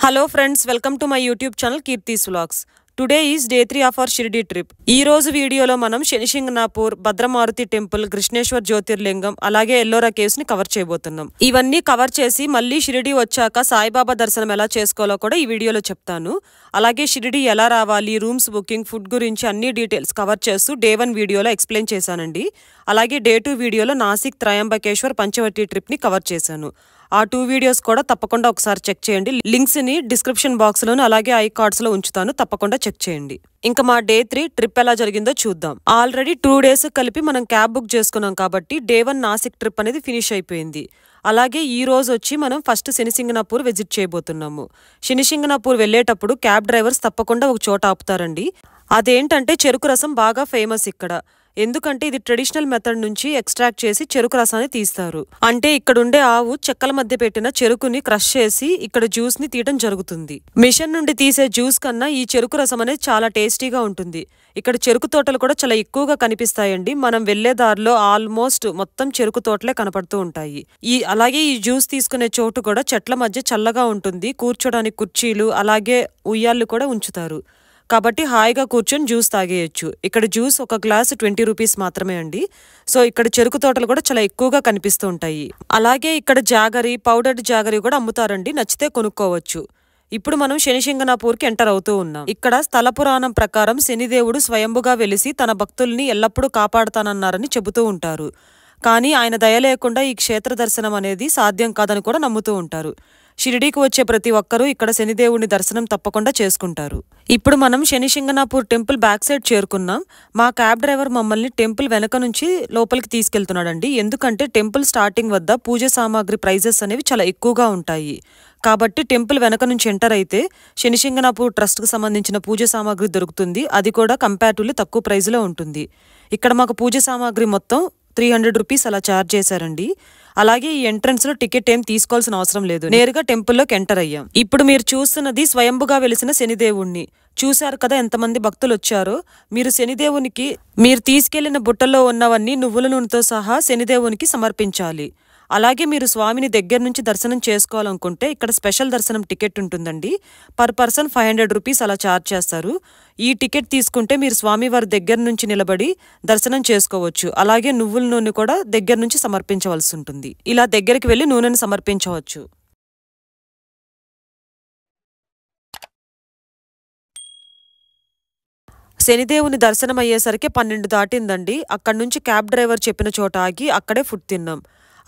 Hello friends, welcome to my YouTube channel Kirti's Vlogs. Today is day 3 of our Shirdi trip. ఈ రోజు వీడియోలో మనం శనిశింగనాపూర్, Bhadramaruti temple, Krishneshwar జ్యోతిర్లింగం అలాగే ఎల్లోరా కేవ్స్ ని కవర్ చేయబోతున్నాం. ఇవన్నీ కవర్ చేసి మళ్ళీ షిరిడి వచ్చాక సాయిబాబా దర్శనం ఎలా చేసుకోవాలో కూడా ఈ వీడియోలో చెప్తాను. అలాగే షిరిడి ఎలా రావాలి, రూమ్స్ బుకింగ్, ఫుడ్ గురించి అన్ని డీటెయిల్స్ కవర్ చేస్తూ డే 1 వీడియోలో ఎక్స్ప్లెయిన్ చేశానండి. అలాగే డే 2 వీడియోలో నాసిక్, త్రయంబకేశ్వర్, పంచవటి ట్రిప్ ని కవర్ చేశాను. ఆ 2 వీడియోస్ కూడా తప్పకుండా ఒకసారి చెక్ చేయండి. లింక్స్ ని డిస్క్రిప్షన్ బాక్స్ లోను అలాగే ఐ కార్డ్స్ లో ఉంచుతాను, తప్పకుండా చెక్ చేయండి. ఇంకా మా డే 3 ట్రిప్ ఎలా జరిగిందో చూద్దాం. ఆల్రెడీ 2 డేస్ కలిపి మనం క్యాబ్ బుక్ చేసుకున్నాం కాబట్టి డే 1 నాసిక్ ట్రిప్ అనేది ఫినిష్ అయిపోయింది. అలాగే ఈ రోజు వచ్చి మనం ఫస్ట్ శనిశింగనాపూర్ విజిట్ చేయబోతున్నాము. శనిశింగనాపూర్ వెళ్ళేటప్పుడు క్యాబ్ డ్రైవర్స్ తప్పకుండా ఒక చోట ఆపుతారండి. అదేంటంటే చెరుకు రసం బాగా ఫేమస్ ఇక్కడ. ఎందుకంటే ఇది ట్రెడిషనల్ మెథడ్ నుంచి ఎక్స్ట్రాక్ట్ చేసి చెరుకు రసాన్ని తీస్తారు. అంటే ఇక్కడ ఉండే ఆవు చెక్కల మధ్య పెట్టిన చెరుకుని క్రష్ చేసి ఇక్కడ జ్యూస్ ని తీయడం జరుగుతుంది. మిషన్ నుండి తీసే జ్యూస్ కన్నా ఈ చెరుకు రసం అనేది చాలా టేస్టీగా ఉంటుంది. ఇక్కడ చెరుకు తోటలు కూడా చాలా ఎక్కువగా కనిపిస్తాయండి. మనం వెళ్లే దారిలో ఆల్మోస్ట్ మొత్తం చెరుకు తోటలే కనపడుతూ ఉంటాయి. అలాగే ఈ జ్యూస్ తీసుకునే చోటు కూడా చెట్ల మధ్య చల్లగా ఉంటుంది. కూర్చోడానికి కుర్చీలు అలాగే ఉయ్యాళ్ళు కూడా ఉంచుతారు. కాబట్టి హాయిగా కూర్చొని జ్యూస్ తాగేయచ్చు. ఇక్కడ జ్యూస్ ఒక గ్లాస్ 20 రూపీస్ మాత్రమే అండి. సో ఇక్కడ చెరుకు తోటలు కూడా చాలా ఎక్కువగా కనిపిస్తూ ఉంటాయి. అలాగే ఇక్కడ జాగరి, పౌడర్డ్ జాగరి కూడా అమ్ముతారండి, నచ్చితే కొనుక్కోవచ్చు. ఇప్పుడు మనం శనిశింగనాపూర్కి ఎంటర్ అవుతూ ఉన్నాం. ఇక్కడ స్థల పురాణం ప్రకారం శనిదేవుడు స్వయంభుగా వెలిసి తన భక్తుల్ని ఎల్లప్పుడూ కాపాడుతానన్నారని చెబుతూ ఉంటారు. కానీ ఆయన దయ లేకుండా ఈ క్షేత్ర దర్శనం అనేది సాధ్యం కాదని కూడా నమ్ముతూ ఉంటారు. షిరిడీకి వచ్చే ప్రతి ఒక్కరూ ఇక్కడ శనిదేవుని దర్శనం తప్పకుండా చేసుకుంటారు. ఇప్పుడు మనం శనిశింగనాపూర్ టెంపుల్ బ్యాక్ సైడ్ చేరుకున్నాం. మా క్యాబ్ డ్రైవర్ మమ్మల్ని టెంపుల్ వెనక నుంచి లోపలికి తీసుకెళ్తున్నాడండి. ఎందుకంటే టెంపుల్ స్టార్టింగ్ వద్ద పూజ సామాగ్రి ప్రైజెస్ అనేవి చాలా ఎక్కువగా ఉంటాయి. కాబట్టి టెంపుల్ వెనక నుంచి ఎంటర్ అయితే శనిశింగనాపూర్ ట్రస్ట్ కు సంబంధించిన పూజ సామాగ్రి దొరుకుతుంది. అది కూడా కంపారిటివ్లీ తక్కువ ప్రైజ్ లో ఉంటుంది. ఇక్కడ మాకు పూజ సామాగ్రి మొత్తం 300 రూపీస్ అలా ఛార్జ్ చేశారండి. అలాగే ఈ ఎంట్రన్స్ లో టికెట్ ఏం తీసుకోవాల్సిన అవసరం లేదు, నేరుగా టెంపుల్లోకి ఎంటర్ అయ్యాం. ఇప్పుడు మీరు చూస్తున్నది స్వయంభుగా వెలిసిన శనిదేవుణ్ణి. చూశారు కదా ఎంతమంది భక్తులు వచ్చారో. మీరు శనిదేవునికి మీరు తీసుకెళ్లిన బుట్టలో ఉన్నవన్నీ నువ్వుల నూనెతో సహా శనిదేవునికి సమర్పించాలి. అలాగే మీరు స్వామిని దగ్గర నుంచి దర్శనం చేసుకోవాలనుకుంటే ఇక్కడ స్పెషల్ దర్శనం టికెట్ ఉంటుందండి. పర్ పర్సన్ 500 రూపీస్ అలా ఛార్జ్ చేస్తారు. ఈ టికెట్ తీసుకుంటే మీరు స్వామి వారి దగ్గర నుంచి నిలబడి దర్శనం చేసుకోవచ్చు. అలాగే నువ్వుల నూనె కూడా దగ్గర నుంచి సమర్పించవలసి ఉంటుంది. ఇలా దగ్గరికి వెళ్లి నూనెను సమర్పించవచ్చు. శనిదేవుని దర్శనం అయ్యేసరికి 12 దాటిందండి. అక్కడి నుంచి క్యాబ్ డ్రైవర్ చెప్పిన చోట ఆగి అక్కడే ఫుడ్ తిన్నాం.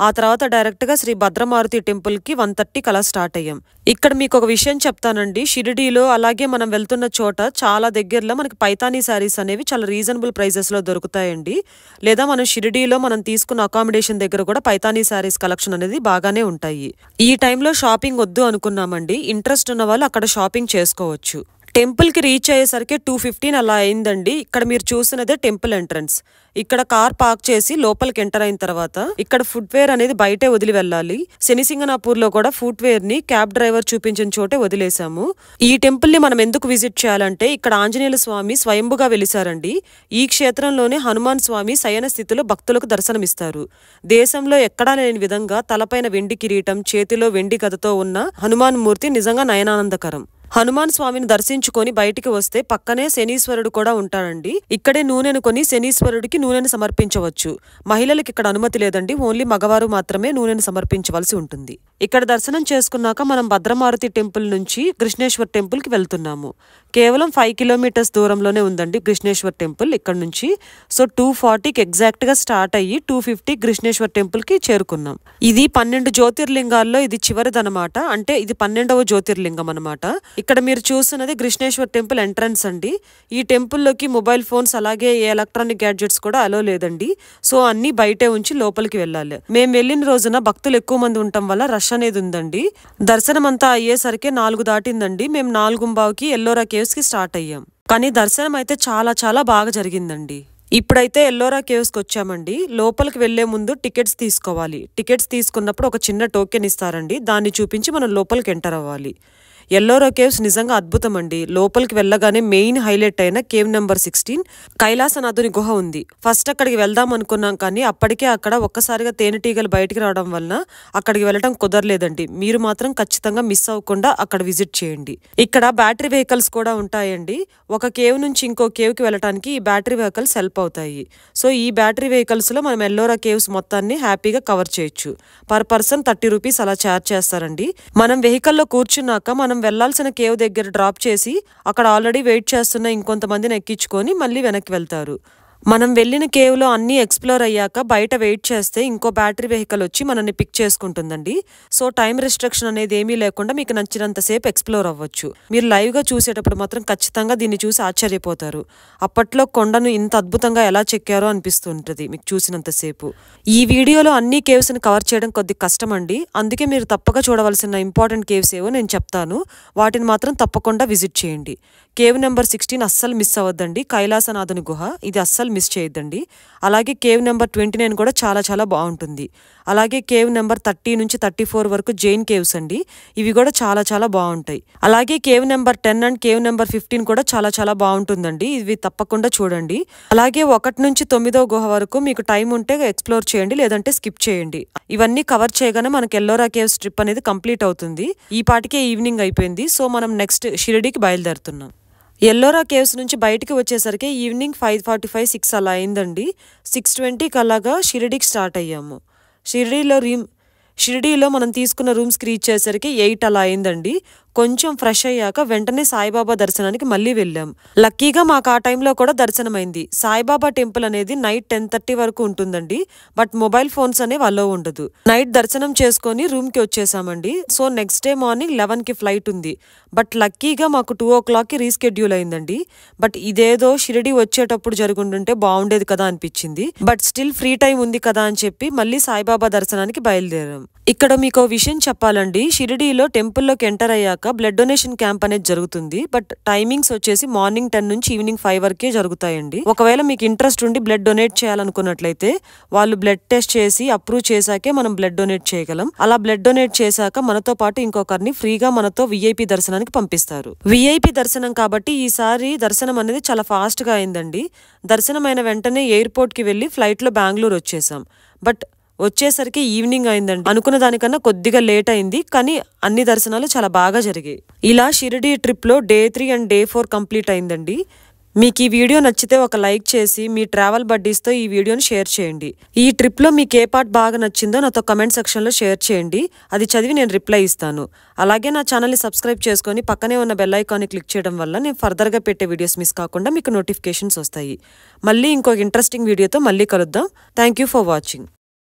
ఆ తర్వాత డైరెక్ట్ గా శ్రీ భద్రమారుతి టెంపుల్ కి 1:30 కలా స్టార్ట్ అయ్యాం. ఇక్కడ మీకు ఒక విషయం చెప్తానండి. షిరిడీలో అలాగే మనం వెళ్తున్న చోట చాలా దగ్గరలో మనకి పైతానీ శారీస్ అనేవి చాలా రీజనబుల్ ప్రైజెస్ లో దొరుకుతాయండి. లేదా మనం షిరిడీలో మనం తీసుకున్న అకామిడేషన్ దగ్గర కూడా పైతానీ శారీస్ కలెక్షన్ అనేది బాగానే ఉంటాయి. ఈ టైంలో షాపింగ్ వద్దు అనుకున్నామండి. ఇంట్రెస్ట్ ఉన్న వాళ్ళు అక్కడ షాపింగ్ చేసుకోవచ్చు. టెంపుల్ కి రీచ్ అయ్యేసరికి 2:15 అలా అయిందండి. ఇక్కడ మీరు చూసినదే టెంపుల్ ఎంట్రన్స్. ఇక్కడ కార్ పార్క్ చేసి లోపలికి ఎంటర్ అయిన తర్వాత ఇక్కడ ఫుట్ వేర్ అనేది బయటే వదిలి వెళ్ళాలి. శనిశింగనాపూర్ లో కూడా ఫుట్ వేర్ ని క్యాబ్ డ్రైవర్ చూపించిన చోటే వదిలేశాము. ఈ టెంపుల్ ని మనం ఎందుకు విజిట్ చేయాలంటే ఇక్కడ ఆంజనేయుల స్వామి స్వయంభుగా వెలిసారండి. ఈ క్షేత్రంలోనే హనుమాన్ స్వామి శయన స్థితిలో భక్తులకు దర్శనమిస్తారు. దేశంలో ఎక్కడా లేని విధంగా తలపైన వెండి కిరీటం, చేతిలో వెండి గదతో ఉన్న హనుమాన్ మూర్తి నిజంగా నయనానందకరం. హనుమాన్ స్వామిని దర్శించుకొని బయటికి వస్తే పక్కనే శనీశ్వరుడు కూడా ఉంటాడండి. ఇక్కడే నూనెను కొని శనీశ్వరుడికి నూనెను సమర్పించవచ్చు. మహిళలకు ఇక్కడ అనుమతి లేదండి, ఓన్లీ మగవారు మాత్రమే నూనెను సమర్పించవలసి ఉంటుంది. ఇక్కడ దర్శనం చేసుకున్నాక మనం భద్రమారుతి టెంపుల్ నుంచి కృష్ణేశ్వర్ టెంపుల్ కి వెళ్తున్నాము. కేవలం 5 కిలోమీటర్స్ దూరంలోనే ఉందండి కృష్ణేశ్వర్ టెంపుల్ ఇక్కడ నుంచి. సో 2:40కి ఎగ్జాక్ట్ గా స్టార్ట్ అయ్యి 2:50 కృష్ణేశ్వర్ టెంపుల్ కి చేరుకున్నాం. ఇది 12 జ్యోతిర్లింగాల్లో ఇది చివరిదనమాట. అంటే ఇది 12వ జ్యోతిర్లింగం అనమాట. ఇక్కడ మీరు చూస్తున్నది కృష్ణేశ్వర్ టెంపుల్ ఎంట్రన్స్ అండి. ఈ టెంపుల్లోకి మొబైల్ ఫోన్స్ అలాగే ఏ ఎలక్ట్రానిక్ గ్యాడ్జెట్స్ కూడా అలో లేదండి. సో అన్ని బయటే ఉంచి లోపలికి వెళ్ళాలి. మేము వెళ్ళిన రోజున భక్తులు ఎక్కువ మంది ఉండటం వల్ల రష్ అనేది ఉందండి. దర్శనం అంతా అయ్యేసరికి 4 దాటిందండి. మేము 4:15కి ఎల్లోరా కేవ్స్ కి స్టార్ట్ అయ్యాం. కానీ దర్శనం అయితే చాలా చాలా బాగా జరిగిందండి. ఇప్పుడైతే ఎల్లోరా కేవ్స్ కి వచ్చామండి. లోపలికి వెళ్లే ముందు టికెట్స్ తీసుకోవాలి. టికెట్స్ తీసుకున్నప్పుడు ఒక చిన్న టోకెన్ ఇస్తారండి. దాన్ని చూపించి మనం లోపలికి ఎంటర్ అవ్వాలి. ఎల్లోరా కేవ్స్ నిజంగా అద్భుతం అండి. లోపలికి వెళ్ళగానే మెయిన్ హైలైట్ అయిన కేవ్ నెంబర్ 16 కైలాసనాథుని గుహ ఉంది. ఫస్ట్ అక్కడికి వెళ్దాం అనుకున్నాం, కానీ అప్పటికే అక్కడ ఒక్కసారిగా తేనెటీగలు బయటికి రావడం వలన అక్కడికి వెళ్ళడం కుదరలేదండి. మీరు మాత్రం ఖచ్చితంగా మిస్ అవ్వకుండా అక్కడ విజిట్ చేయండి. ఇక్కడ బ్యాటరీ వెహికల్స్ కూడా ఉంటాయండి. ఒక కేవ్ నుంచి ఇంకో కేవ్కి వెళ్ళడానికి ఈ బ్యాటరీ వెహికల్స్ హెల్ప్ అవుతాయి. సో ఈ బ్యాటరీ వెహికల్స్లో మనం ఎల్లోరా కేవ్స్ మొత్తాన్ని హ్యాపీగా కవర్ చేయొచ్చు. పర్ పర్సన్ 30 రూపీస్ అలా ఛార్జ్ చేస్తారండి. మనం వెహికల్లో కూర్చున్నాక మనం వెళ్లాల్సిన కేవ్ దగ్గర డ్రాప్ చేసి అక్కడ ఆల్రెడీ వెయిట్ చేస్తున్న ఇంకొంతమందిని ఎక్కించుకొని మళ్ళీ వెనక్కి వెళ్తారు. మనం వెళ్ళిన కేవ్లో అన్నీ ఎక్స్ప్లోర్ అయ్యాక బయట వెయిట్ చేస్తే ఇంకో బ్యాటరీ వెహికల్ వచ్చి మనల్ని పిక్ చేసుకుంటుందండి. సో టైం రెస్ట్రిక్షన్ అనేది ఏమీ లేకుండా మీకు నచ్చినంతసేపు ఎక్స్ప్లోర్ అవ్వచ్చు. మీరు లైవ్గా చూసేటప్పుడు మాత్రం ఖచ్చితంగా దీన్ని చూసి ఆశ్చర్యపోతారు. అప్పట్లో కొండను ఇంత అద్భుతంగా ఎలా చెక్కారో అనిపిస్తుంటుంది మీకు చూసినంతసేపు. ఈ వీడియోలో అన్ని కేవ్స్ని కవర్ చేయడం కొద్ది కష్టం అండి. అందుకే మీరు తప్పక చూడవలసిన ఇంపార్టెంట్ కేవ్స్ ఏవో నేను చెప్తాను. వాటిని మాత్రం తప్పకుండా విజిట్ చేయండి. కేవ్ నెంబర్ 16 అస్సలు మిస్ అవ్వద్దండి. కైలాసనాథుని గుహ, ఇది అస్సలు మిస్ చేయొద్దండి. అలాగే కేవ్ నెంబర్ 29 కూడా చాలా చాలా బాగుంటుంది. అలాగే కేవ్ నెంబర్ 30 నుంచి 34 వరకు జైన్ కేవ్స్ అండి. ఇవి కూడా చాలా చాలా బాగుంటాయి. అలాగే cave number 10 and cave number 15 కూడా చాలా చాలా బాగుంటుందండి. ఇవి తప్పకుండా చూడండి. అలాగే 1 నుంచి 9వ గుహ వరకు మీకు టైం ఉంటే ఎక్స్ప్లోర్ చేయండి, లేదంటే స్కిప్ చేయండి. ఇవన్నీ కవర్ చేయగానే మనకి ఎల్లోరా కేవ్స్ ట్రిప్ అనేది కంప్లీట్ అవుతుంది. ఈ పాటికే ఈవినింగ్ అయిపోయింది. సో మనం నెక్స్ట్ షిరిడీకి బయలుదేరుతున్నాం. ఎల్లోరా కేవ్స్ నుంచి బయటికి వచ్చేసరికి ఈవినింగ్ 5:45, 6 అలా అయిందండి. 6:20కి అలాగా షిరిడీకి స్టార్ట్ అయ్యాము. షిరిడీలో మనం తీసుకున్న రూమ్స్కి రీచ్ చేసరికి 8 అలా అయిందండి. కొంచెం ఫ్రెష్ అయ్యాక వెంటనే సాయిబాబా దర్శనానికి మళ్ళీ వెళ్ళాం. లక్కీగా మాకు ఆ టైంలో కూడా దర్శనమైంది. సాయిబాబా టెంపుల్ అనేది నైట్ 10:30 వరకు ఉంటుందండి. బట్ మొబైల్ ఫోన్స్ అనేవి అలో ఉండదు. నైట్ దర్శనం చేసుకొని రూమ్కి వచ్చేసామండి. సో నెక్స్ట్ డే మార్నింగ్ 11కి ఫ్లైట్ ఉంది. బట్ లక్కీగా మాకు 2 o'clockకి రీస్కెడ్యూల్ అయిందండి. బట్ ఇదేదో షిరిడీ వచ్చేటప్పుడు జరుగుంటుంటే బాగుండేది కదా అనిపించింది. బట్ స్టిల్ ఫ్రీ టైం ఉంది కదా అని చెప్పి మళ్ళీ సాయిబాబా దర్శనానికి బయలుదేరాం. ఇక్కడ మీకు విషయం చెప్పాలండి. షిరిడీలో టెంపుల్లోకి ఎంటర్ అయ్యాక బ్లడ్ డొనేషన్ క్యాంప్ అనేది జరుగుతుంది. బట్ టైమింగ్స్ వచ్చేసి మార్నింగ్ 10 నుంచి ఈవినింగ్ 5 వరకే జరుగుతాయండి. ఒకవేళ మీకు ఇంట్రెస్ట్ ఉండి బ్లడ్ డొనేట్ చేయాలనుకున్నట్లయితే వాళ్ళు బ్లడ్ టెస్ట్ చేసి అప్రూవ్ చేశాకే మనం బ్లడ్ డొనేట్ చేయగలం. అలా బ్లడ్ డొనేట్ చేశాక మనతో పాటు ఇంకొకరిని ఫ్రీగా మనతో విఐపి దర్శనానికి పంపిస్తారు. విఐపి దర్శనం కాబట్టి ఈసారి దర్శనం అనేది చాలా ఫాస్ట్ గా అయిందండి. దర్శనం అయిన వెంటనే ఎయిర్పోర్ట్ కి వెళ్లి ఫ్లైట్ లో బెంగళూరు వచ్చేసాం. బట్ వచ్చేసరికి ఈవినింగ్ అయిందండి. అనుకున్న దానికన్నా కొద్దిగా లేట్ అయింది, కానీ అన్ని దర్శనాలు చాలా బాగా జరిగాయి. ఇలా షిరిడీ ట్రిప్ లో Day 3 అండ్ Day 4 కంప్లీట్ అయిందండి. మీకు ఈ వీడియో నచ్చితే ఒక లైక్ చేసి మీ ట్రావెల్ బడ్డీస్తో ఈ వీడియోని షేర్ చేయండి. ఈ ట్రిప్లో మీకు ఏ పార్ట్ బాగా నచ్చిందో నాతో కమెంట్ సెక్షన్లో షేర్ చేయండి. అది చదివి నేను రిప్లై ఇస్తాను. అలాగే నా ఛానల్ని సబ్స్క్రైబ్ చేసుకొని పక్కనే ఉన్న బెల్ ఐకాన్ని క్లిక్ చేయడం వల్ల నేను ఫర్దర్గా పెట్టే వీడియోస్ మిస్ కాకుండా మీకు నోటిఫికేషన్స్ వస్తాయి. మళ్ళీ ఇంకొక ఇంట్రెస్టింగ్ వీడియోతో మళ్ళీ కలుద్దాం. Thank you for watching.